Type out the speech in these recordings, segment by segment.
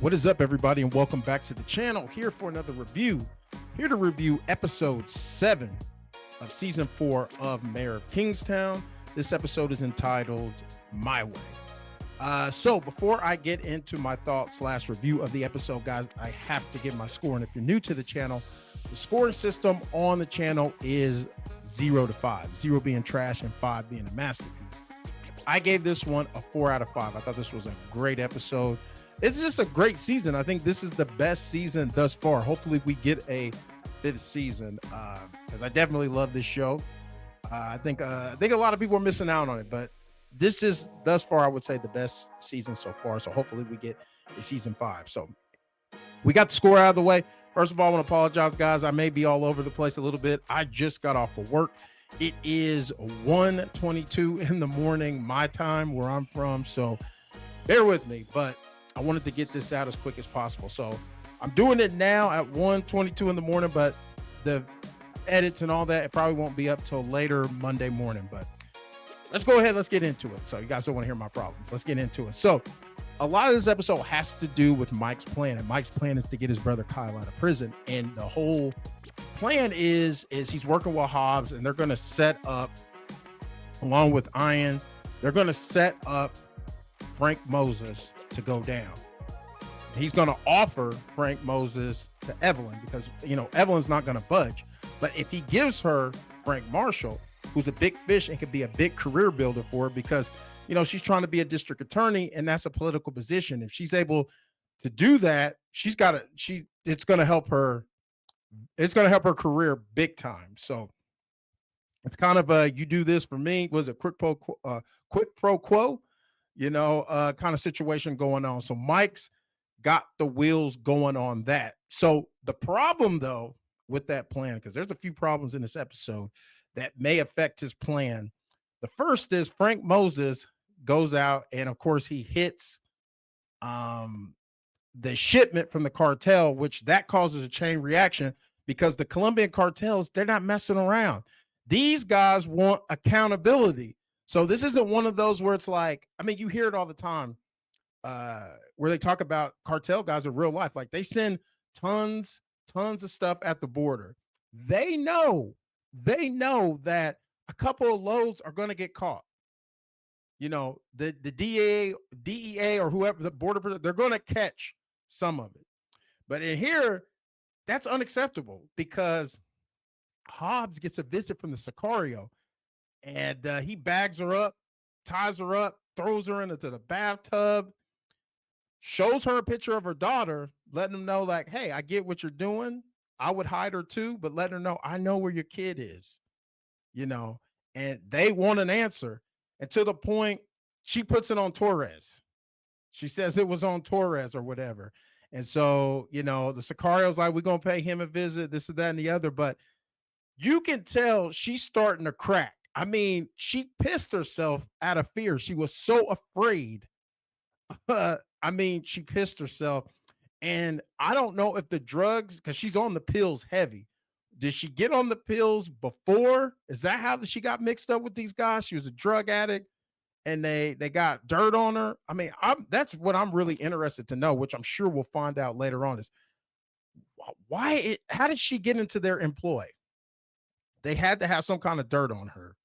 What is up, everybody, and welcome back to the channel. Here for another review. Here to review episode 7 of season 4 of Mayor of Kingstown. This episode is entitled My Way. So before I get into my thoughts / review of the episode, guys, I have to give my score. And if you're new to the channel, the scoring system on the channel is 0 to 5, 0 being trash and 5 being a masterpiece. I gave this one a 4 out of 5. I thought this was a great episode. It's just a great season. I think this is the best season thus far. Hopefully we get a 5th season because I definitely love this show. I think a lot of people are missing out on it, but this is thus far, I would say, the best season so far. So hopefully we get a season 5. So we got the score out of the way. First of all, I want to apologize, guys. I may be all over the place a little bit. I just got off of work. It is 1:22 in the morning, my time, where I'm from. So bear with me, but I wanted to get this out as quick as possible. So I'm doing it now at 1:22 in the morning, but the edits and all that, it probably won't be up till later Monday morning. But let's go ahead. Let's get into it. So you guys don't want to hear my problems. Let's get into it. So a lot of this episode has to do with Mike's plan. And Mike's plan is to get his brother Kyle out of prison. And the whole plan is he's working with Hobbs, and they're going to set up, along with Ian, they're going to set up Frank Moses to go down. He's going to offer Frank Moses to Evelyn because, Evelyn's not going to budge. But if he gives her Frank Marshall, who's a big fish and could be a big career builder for her because, she's trying to be a district attorney and that's a political position. If she's able to do that, it's going to help her. It's going to help her career big time. So it's kind of you do this for me. Was it quid pro quo? Kind of situation going on. So Mike's got the wheels going on that. So the problem, though, with that plan, because there's a few problems in this episode that may affect his plan. The first is Frank Moses goes out and, of course, he hits the shipment from the cartel, which that causes a chain reaction because the Colombian cartels, they're not messing around. These guys want accountability. So this isn't one of those where it's like, you hear it all the time where they talk about cartel guys in real life. Like they send tons of stuff at the border. They know that a couple of loads are going to get caught. The DEA or whoever, the border, they're going to catch some of it. But in here, that's unacceptable because Hobbs gets a visit from the Sicario. And he bags her up, ties her up, throws her into the bathtub, shows her a picture of her daughter, letting them know, like, hey, I get what you're doing. I would hide her too, but letting her know, I know where your kid is, and they want an answer. And to the point, she puts it on Torres. She says it was on Torres or whatever. And so, the Sicario's like, we're going to pay him a visit, this and that and the other. But you can tell she's starting to crack. She pissed herself out of fear. She was so afraid. She pissed herself. And I don't know if the drugs, because she's on the pills heavy. Did she get on the pills before? Is that how she got mixed up with these guys? She was a drug addict and they got dirt on her. That's what I'm really interested to know, which I'm sure we'll find out later on, is how did she get into their employ? They had to have some kind of dirt on her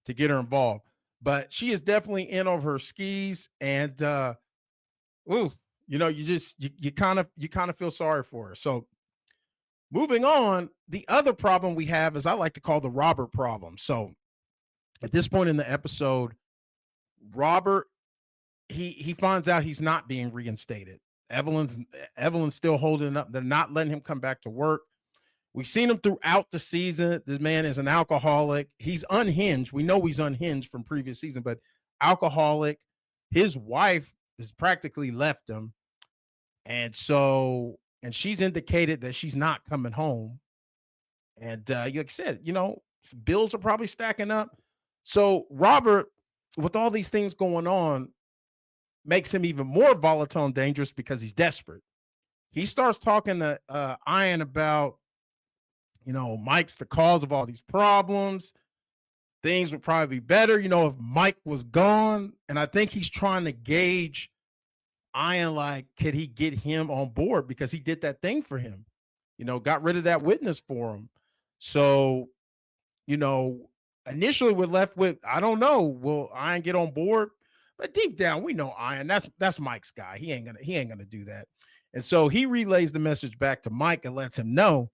to get her involved, but she is definitely in over her skis. And you kind of feel sorry for her. So moving on, the other problem we have is I like to call the Robert problem. So at this point in the episode, Robert, he finds out he's not being reinstated. Evelyn's still holding up. They're not letting him come back to work. We've seen him throughout the season. This man is an alcoholic. He's unhinged. We know he's unhinged from previous season, but alcoholic. His wife has practically left him. And she's indicated that she's not coming home. And like I said, bills are probably stacking up. So Robert, with all these things going on, makes him even more volatile and dangerous because he's desperate. He starts talking to Ian about, Mike's the cause of all these problems. Things would probably be better, if Mike was gone. And I think he's trying to gauge Ian, like, could he get him on board because he did that thing for him, got rid of that witness for him. So, you know, initially we're left with, I don't know, will Ian get on board? But deep down, we know Ian. That's Mike's guy. He ain't gonna do that. And so he relays the message back to Mike and lets him know.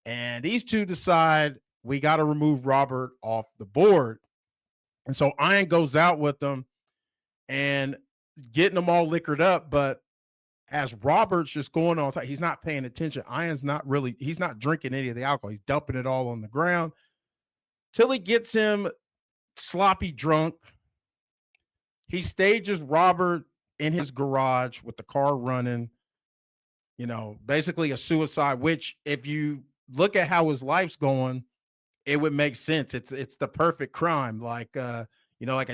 And these two decide we got to remove Robert off the board. And so Ian goes out with them and getting them all liquored up. But as Robert's just going on, he's not paying attention. He's not drinking any of the alcohol. He's dumping it all on the ground till he gets him sloppy drunk. He stages Robert in his garage with the car running, basically a suicide, which if you look at how his life's going, it would make sense. It's the perfect crime. Like I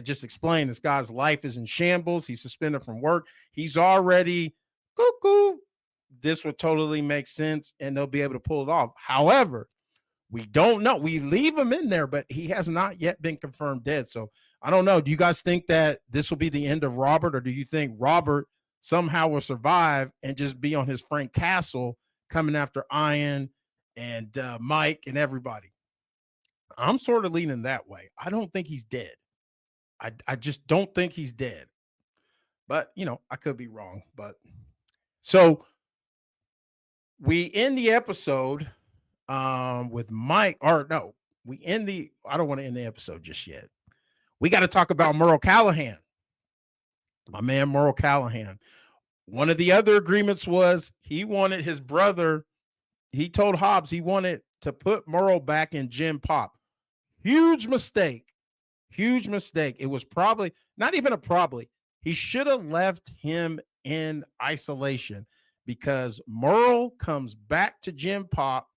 just explained, this guy's life is in shambles. He's suspended from work. He's already cuckoo. This would totally make sense, and they'll be able to pull it off. However, we don't know. We leave him in there, but he has not yet been confirmed dead. So I don't know. Do you guys think that this will be the end of Robert, or do you think Robert somehow will survive and just be on his Frank Castle coming after Ian and Mike and everybody? I'm sort of leaning that way. I don't think he's dead. I just don't think he's dead. But, I could be wrong. But so we end the episode with Mike, or no, I don't want to end the episode just yet. We got to talk about Merle Callahan, my man, Merle Callahan. One of the other agreements was he wanted his brother, he told Hobbs he wanted to put Merle back in Gym Pop. Huge mistake. Huge mistake. It was probably not even a probably. He should have left him in isolation because Merle comes back to Gym Pop.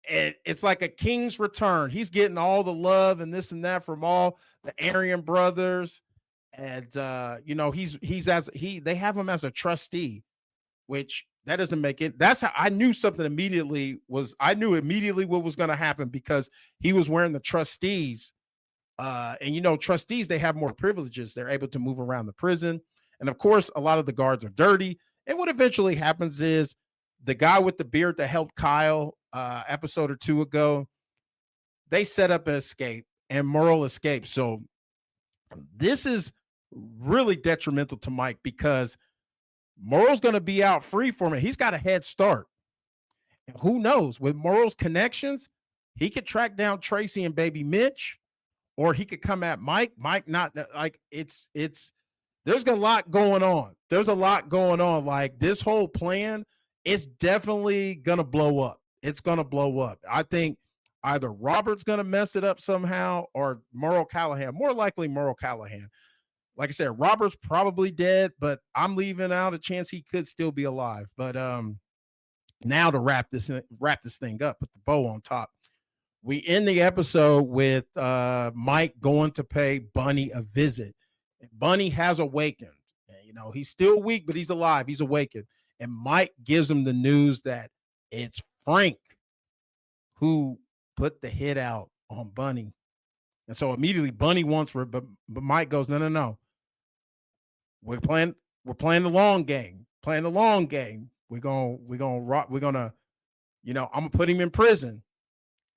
And it's like a king's return. He's getting all the love and this and that from all the Aryan brothers. And they have him as a trustee, which that doesn't make it. That's how I knew something immediately what was going to happen because he was wearing the trustees. And trustees, they have more privileges. They're able to move around the prison. And of course, a lot of the guards are dirty. And what eventually happens is the guy with the beard that helped Kyle episode or two ago, they set up an escape and Merle escaped. So this is really detrimental to Mike because Merle's going to be out free for him. He's got a head start. And who knows? With Merle's connections, he could track down Tracy and baby Mitch, or he could come at Mike. Mike, not like it's there's a lot going on. There's a lot going on. Like this whole plan, it's definitely gonna blow up. It's gonna blow up. I think either Robert's gonna mess it up somehow, or Merle Callahan. More likely Merle Callahan. Like I said, Robert's probably dead, but I'm leaving out a chance he could still be alive. But now to wrap this thing up, put the bow on top. We end the episode with Mike going to pay Bunny a visit. Bunny has awakened. He's still weak, but he's alive. He's awakened. And Mike gives him the news that it's Frank who put the hit out on Bunny. And so immediately Bunny wants for it, but Mike goes, no. We're playing the long game. Playing the long game. I'm gonna put him in prison.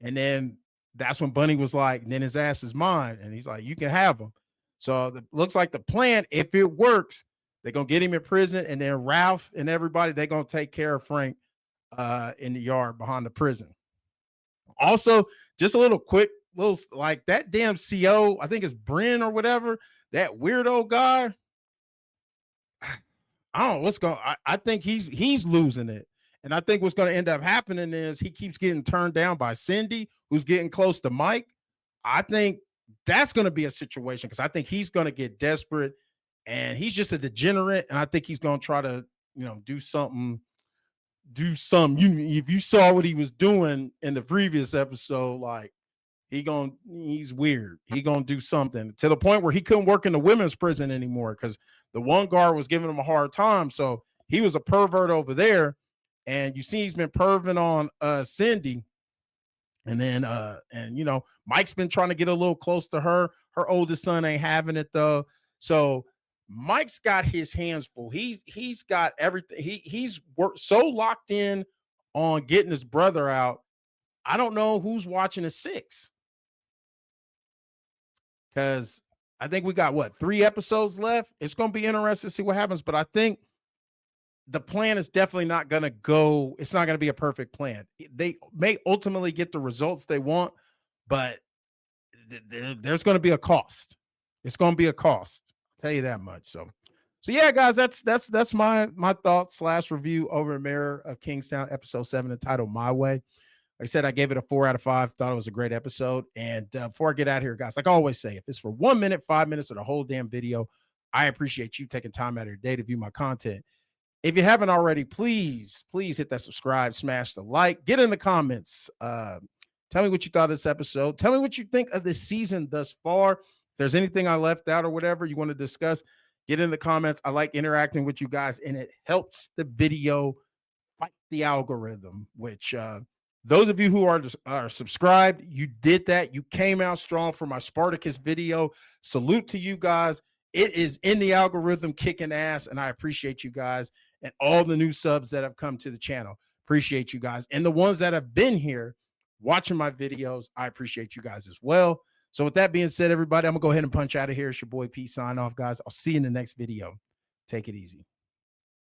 And then that's when Bunny was like, and then his ass is mine. And he's like, you can have him. So it looks like the plan, if it works, they're going to get him in prison. And then Ralph and everybody, they're going to take care of Frank in the yard behind the prison. Also, just a little like that damn CO, I think it's Bryn or whatever, that weirdo guy. I don't know what's going on. I think he's losing it. And I think what's going to end up happening is he keeps getting turned down by Cindy, who's getting close to Mike. I think that's going to be a situation because I think he's going to get desperate and he's just a degenerate. And I think he's going to try to, do something. If you saw what he was doing in the previous episode, like he's weird. He going to do something to the point where he couldn't work in the women's prison anymore because the one guard was giving him a hard time. So he was a pervert over there. And you see he's been perving on Cindy. And then Mike's been trying to get a little close to her. Her oldest son ain't having it though. So Mike's got his hands full. He's got everything. He's worked so locked in on getting his brother out. I don't know who's watching the 6 because I think we got what 3 episodes left. It's going to be interesting to see what happens, but I think the plan is definitely not going to go. It's not going to be a perfect plan. They may ultimately get the results they want, but there's going to be a cost. It's going to be a cost. I'll tell you that much. So yeah, guys, that's my thoughts / review over Mayor of Kingstown, episode 7, entitled My Way. Like I said, I gave it a 4 out of 5. Thought it was a great episode. And before I get out of here, guys, like I always say, if it's for 1 minute, 5 minutes, or the whole damn video, I appreciate you taking time out of your day to view my content. If you haven't already, please hit that subscribe, smash the like, get in the comments. Tell me what you thought of this episode. Tell me what you think of this season thus far. If there's anything I left out or whatever you want to discuss, get in the comments. I like interacting with you guys, and it helps the video fight the algorithm, which those of you who are subscribed, you did that. You came out strong for my Spartacus video. Salute to you guys. It is in the algorithm kicking ass, and I appreciate you guys and all the new subs that have come to the channel. Appreciate you guys. And the ones that have been here watching my videos, I appreciate you guys as well. So with that being said, everybody, I'm going to go ahead and punch out of here. It's your boy P sign off, guys. I'll see you in the next video. Take it easy.